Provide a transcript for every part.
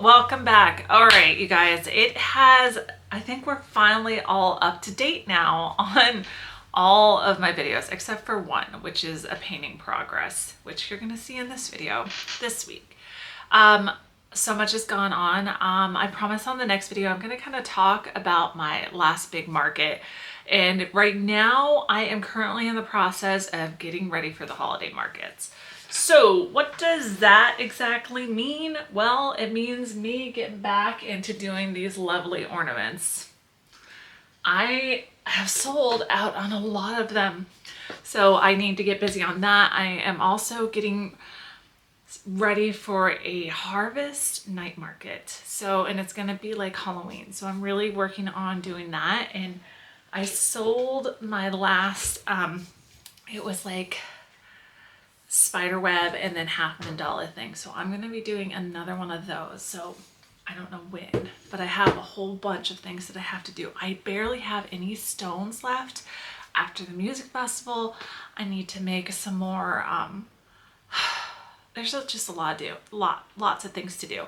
Welcome back. All right, you guys, I think we're finally all up to date now on all of my videos, except for one, which is a painting progress, which you're going to see in this video this week. So much has gone on. I promise on the next video, I'm going to kind of talk about my last big market. And right now I am currently in the process of getting ready for the holiday markets. So what does that exactly mean? Well, it means me getting back into doing these lovely ornaments. I have sold out on a lot of them, so I need to get busy on that. I am also getting ready for a harvest night market. And it's gonna be like Halloween. So I'm really working on doing that. And I sold my last, it was like spider web and then half mandala thing. So I'm going to be doing another one of those. So I don't know when, but I have a whole bunch of things that I have to do. I barely have any stones left after the music festival. I need to make some more, there's just a lot to do, lots of things to do.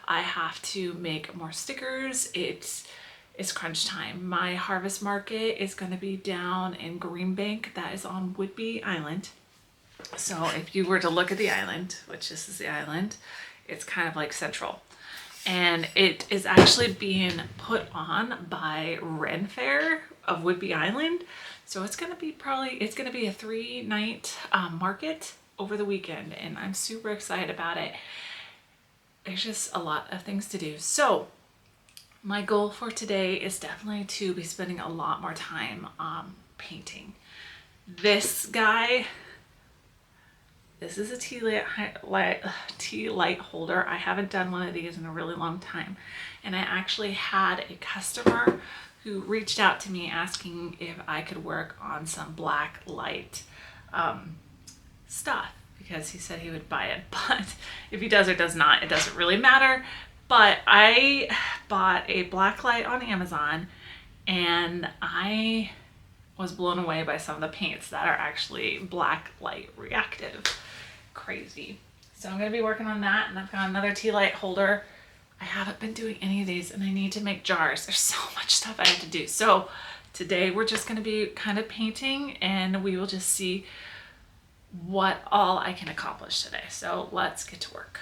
I have to make more stickers. It's crunch time. My harvest market is going to be down in Green Bank. That is on Whidbey Island. So if you were to look at the island, which this is the island, it's kind of like central. And it is actually being put on by Ren Fair of Whidbey Island. So it's going to be a 3-night market over the weekend. And I'm super excited about it. There's just a lot of things to do. So my goal for today is definitely to be spending a lot more time painting. This guy, this is a tea light holder. I haven't done one of these in a really long time. And I actually had a customer who reached out to me asking if I could work on some black light stuff, because he said he would buy it. But if he does or does not, it doesn't really matter. But I bought a black light on Amazon and I was blown away by some of the paints that are actually black light reactive. Crazy. So I'm going to be working on that, and I've got another tea light holder. I haven't been doing any of these, and I need to make jars. There's so much stuff I have to do. So today we're just going to be kind of painting, and we will just see what all I can accomplish today. So let's get to work.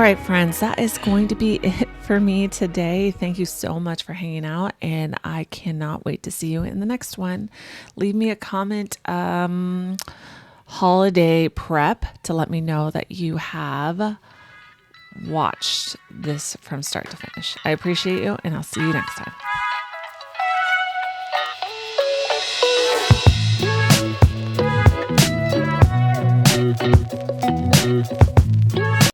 right, friends, that is going to be it for me today. Thank you so much for hanging out, and I cannot wait to see you in the next one. Leave me a comment, holiday prep, to let me know that you have watched this from start to finish. I appreciate you, and I'll see you next time.